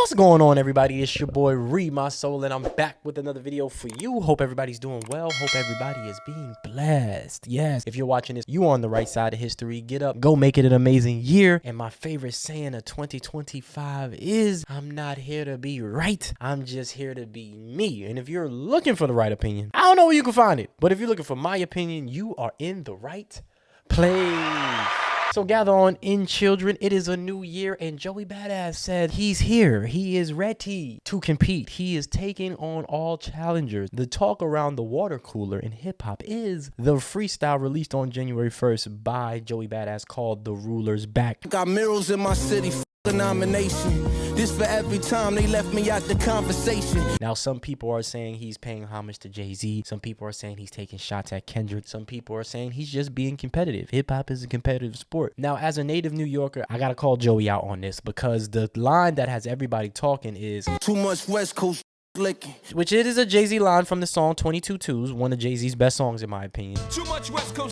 What's going on, everybody? It's your boy Ree, my soul, and I'm back with another video for you. Hope everybody's doing well. Hope everybody is being blessed. Yes, if you're watching this, you are on the right side of history. Get up, go make it an amazing year. And my favorite saying of 2025 is, I'm not here to be right. I'm just here to be me. And if you're looking for the right opinion, I don't know where you can find it. But if you're looking for my opinion, you are in the right place. So gather on in, children. It is a new year, and Joey Bada said he's here. He is ready to compete. He is taking on all challengers. The talk around the water cooler in hip-hop is the freestyle released on January 1st by Joey Bada called The Ruler's Back. Got mirrors in my city, nomination. This for every time they left me out the conversation. Now, some people are saying he's paying homage to Jay-Z. Some people are saying he's taking shots at Kendrick. Some people are saying he's just being competitive. Hip-hop is a competitive sport. Now, as a native New Yorker, I gotta call Joey out on this because the line that has everybody talking is too much West Coast licking. Which it is a Jay-Z line from the song 22 Twos, one of Jay-Z's best songs in my opinion. Too much West Coast.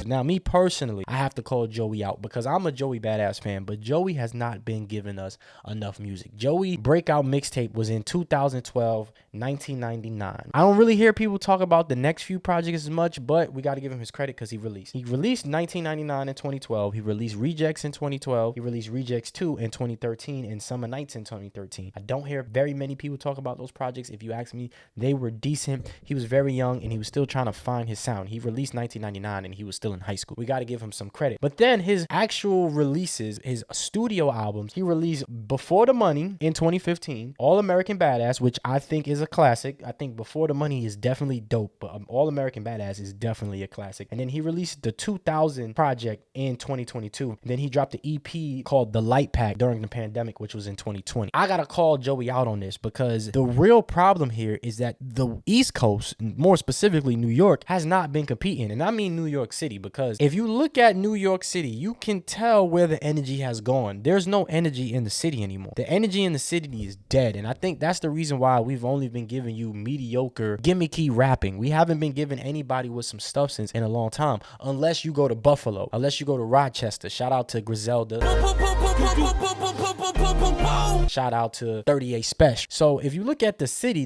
Now, me personally, I have to call Joey out because I'm a Joey Badass fan, but Joey has not been giving us enough music. Joey breakout mixtape was in 2012, 1999. I don't really hear people talk about the next few projects as much, but we got to give him his credit because he released 1999 and 2012. He released Rejects in 2012. He released Rejects 2 in 2013 and Summer Nights in 2013. I don't hear very many people talk about those projects. If you ask me, they were decent. He was very young and he was still trying to find his sound. He released 1999 and he was still in high school. We got to give him some credit. But then his actual releases, his studio albums, he released Before the Money in 2015, All American Badass, which I think is a classic. I think Before the Money is definitely dope, but All American Badass is definitely a classic. And then he released the 2000 project in 2022. And then he dropped the EP called The Light Pack during the pandemic, which was in 2020. I got to call Joey out on this because the real problem here is that the East Coast, more specifically New York, has not been competing. And I mean New York City, because if you look at New York City, you can tell where the energy has gone. There's no energy in the city anymore. The energy in the city is dead. And I think that's the reason why we've only been giving you mediocre, gimmicky rapping. We haven't been giving anybody with some substance in a long time, unless you go to Buffalo, unless you go to Rochester. Shout out to Griselda. Shout out to 38 Special. So if you look at the city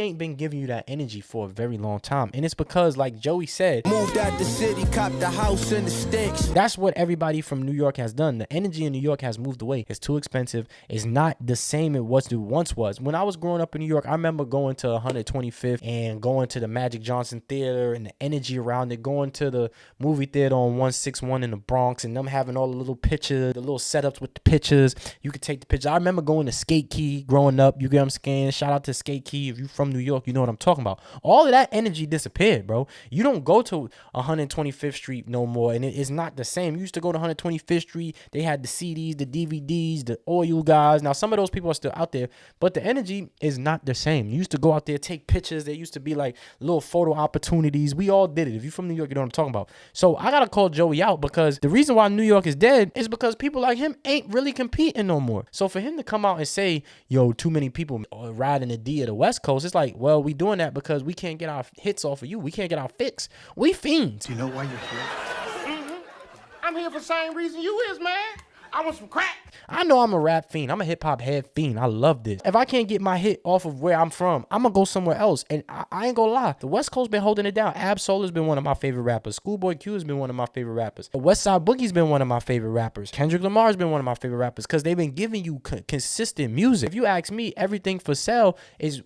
ain't been giving you that energy for a very long time. And it's because, like Joey said, moved out the city, copped the house in the sticks. That's what everybody from New York has done. The energy in New York has moved away. It's too expensive. It's not the same it once was. When I was growing up in New York, I remember going to 125th and going to the Magic Johnson Theater and the energy around it, going to the movie theater on 161 in the Bronx and them having all the little pictures, the little setups with the pictures. You could take the pictures. I remember going to Skate Key growing up. You get what I'm saying? Shout out to Skate Key. If you're from New York, you know what I'm talking about. All of that energy disappeared, bro. You don't go to 125th Street no more, and it's not the same. You used to go to 125th Street. They had the CDs, the DVDs, the oil guys. Now, some of those people are still out there, but the energy is not the same. You used to go out there, take pictures. There used to be like little photo opportunities. We all did it. If you're from New York, you know what I'm talking about. So I got to call Joey out because the reason why New York is dead is because people like him ain't really competing no more. So for him to come out and say, yo, too many people are riding the D of the West Coast, it's like, well, we doing that because we can't get our hits off of you. We can't get our fix. We fiends. Do you know why you're here? I'm here for the same reason you is, man. I want some crack. I know I'm a rap fiend. I'm a hip-hop head fiend. I love this. If I can't get my hit off of where I'm from, I'm going to go somewhere else. And I ain't going to lie. The West Coast been holding it down. Ab-Soul has been one of my favorite rappers. Schoolboy Q has been one of my favorite rappers. The West Side Boogie's been one of my favorite rappers. Kendrick Lamar's been one of my favorite rappers because they've been giving you consistent music. If you ask me, Everything for Sale is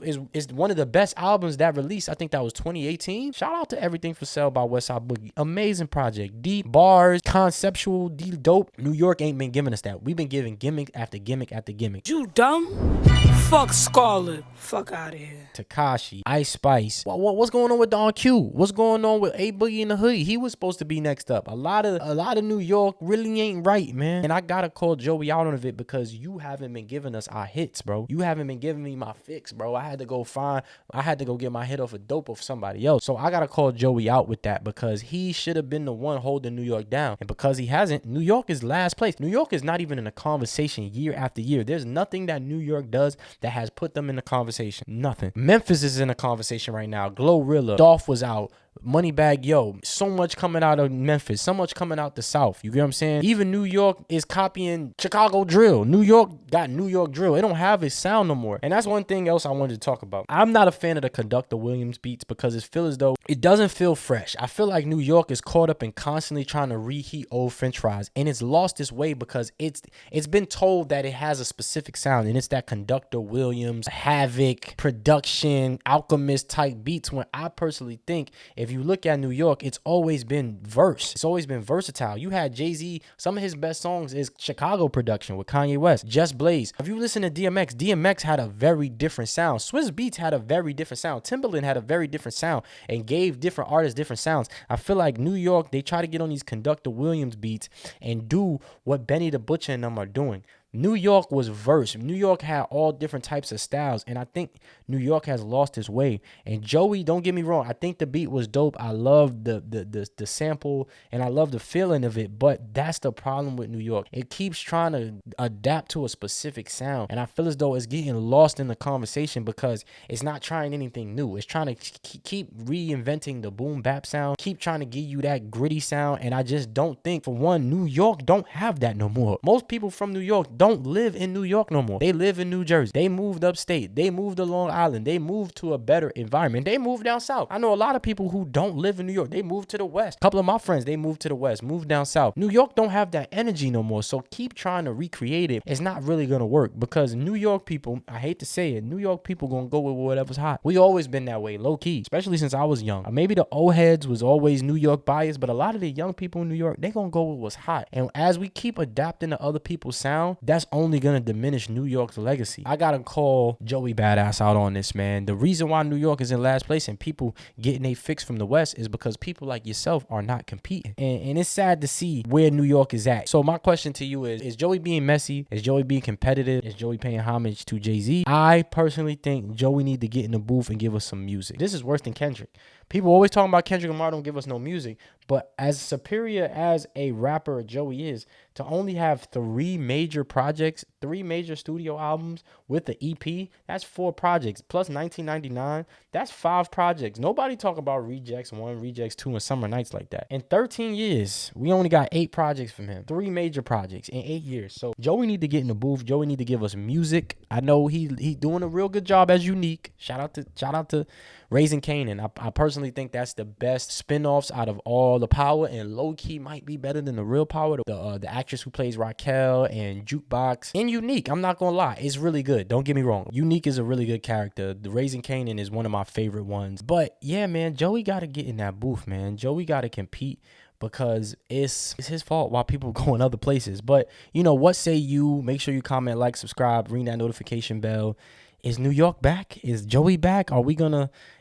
one of the best albums that released. I think that was 2018. Shout out to Everything for Sale by West Side Boogie. Amazing project. Deep bars, conceptual, deep dope. New York ain't been giving us that. We've been giving gimmick after gimmick after gimmick. You dumb? Fuck Scarlet. Fuck out of here. Tekashi, Ice Spice. What's going on with Don Q? What's going on with A Boogie in the Hoodie? He was supposed to be next up. A lot of New York really ain't right, man. And I gotta call Joey out on it because you haven't been giving us our hits, bro. You haven't been giving me my fix, bro. I had to go get my hit off a dope of somebody else. So I gotta call Joey out with that because he should have been the one holding New York down. And because he hasn't, New York is last place. New York is not even in a conversation year after year. There's nothing that New York does that has put them in the conversation conversation? Nothing. Memphis is in a conversation right now. Glorilla, Dolph was out. Moneybag Yo, so much coming out of Memphis, so much coming out the South. You get what I'm saying? Even New York is copying Chicago drill. New York got New York drill. It don't have its sound no more. And that's one thing else I wanted to talk about. I'm not a fan of the Conductor Williams beats because it feels as though it doesn't feel fresh. I feel like New York is caught up in constantly trying to reheat old French fries, and it's lost its way because it's been told that it has a specific sound, and it's that Conductor Williams, Havoc, production, Alchemist type beats. When I personally think, if you look at New York, it's always been verse. It's always been versatile. You had Jay-Z, some of his best songs is Chicago production with Kanye West, Just Blaze. If you listen to DMX, DMX had a very different sound. Swizz Beatz had a very different sound. Timbaland had a very different sound and gave different artists different sounds. I feel like New York, they try to get on these Conductor Williams beats and do what Benny the Butcher and them are doing. New York was verse. New York had all different types of styles, and I think New York has lost its way. And Joey, don't get me wrong, I think the beat was dope. I love the sample, and I love the feeling of it, but that's the problem with New York. It keeps trying to adapt to a specific sound, and I feel as though it's getting lost in the conversation because it's not trying anything new. It's trying to keep reinventing the boom bap sound, keep trying to give you that gritty sound, and I just don't think, for one, New York don't have that no more. Most people from New York don't live in New York no more. They live in New Jersey. They moved upstate. They moved to Long Island. They moved to a better environment. They moved down south. I know a lot of people who don't live in New York. They moved to the west. A couple of my friends, they moved to the west, moved down south. New York don't have that energy no more. So keep trying to recreate it. It's not really gonna work because New York people, I hate to say it, New York people gonna go with whatever's hot. We always been that way, low key, especially since I was young. Maybe the old heads was always New York biased, but a lot of the young people in New York, they gonna go with what's hot. And as we keep adapting to other people's sound, that's only gonna diminish New York's legacy. I gotta call Joey Badass out on this, man. The reason why New York is in last place and people getting a fix from the West is because people like yourself are not competing. And it's sad to see where New York is at. So my question to you is Joey being messy? Is Joey being competitive? Is Joey paying homage to Jay-Z? I personally think Joey need to get in the booth and give us some music. This is worse than Kendrick. People always talking about Kendrick Lamar don't give us no music, but as superior as a rapper Joey is, to only have 3 major projects, 3 major studio albums with the EP, that's 4 projects, plus 1999, that's 5 projects. Nobody talk about Rejects 1, Rejects 2, and Summer Nights like that. In 13 years, we only got 8 projects from him, 3 major projects in 8 years. So Joey need to get in the booth. Joey need to give us music. I know he doing a real good job as Unique. Shout out to Raising Kanan. I personally think that's the best spinoffs out of all the Power, and low key might be better than the Real Power. The actress who plays Raquel and Jukebox and Unique. I'm not gonna lie, it's really good. Don't get me wrong. Unique is a really good character. The Raising Kanan is one of my favorite ones. But yeah, man, Joey gotta get in that booth, man. Joey gotta compete, because it's his fault why people go in other places. But you know, what say you? Make sure you comment, like, subscribe, ring that notification bell. Is New York back? Is Joey back?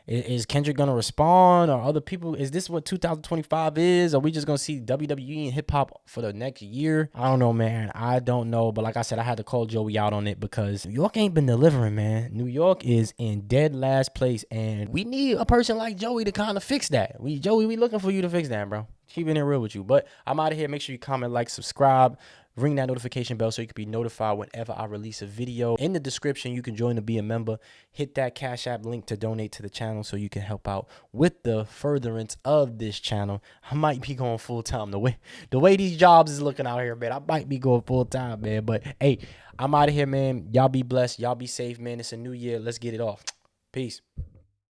Is Kendrick gonna respond? Or other people? Is this what 2025 is? Are we just gonna see WWE and hip hop for the next year? I don't know, man. I don't know. But like I said, I had to call Joey out on it because New York ain't been delivering, man. New York is in dead last place, and we need a person like Joey to kind of fix that. Joey, we looking for you to fix that, bro. Keeping it real with you. But I'm out of here. Make sure you comment, like, subscribe. Ring that notification bell so you can be notified whenever I release a video. In the description, you can join to be a member. Hit that Cash App link to donate to the channel so you can help out with the furtherance of this channel. I might be going full time. The way these jobs is looking out here, man, I might be going full time, man. But hey, I'm out of here, man. Y'all be blessed. Y'all be safe, man. It's a new year. Let's get it off. Peace.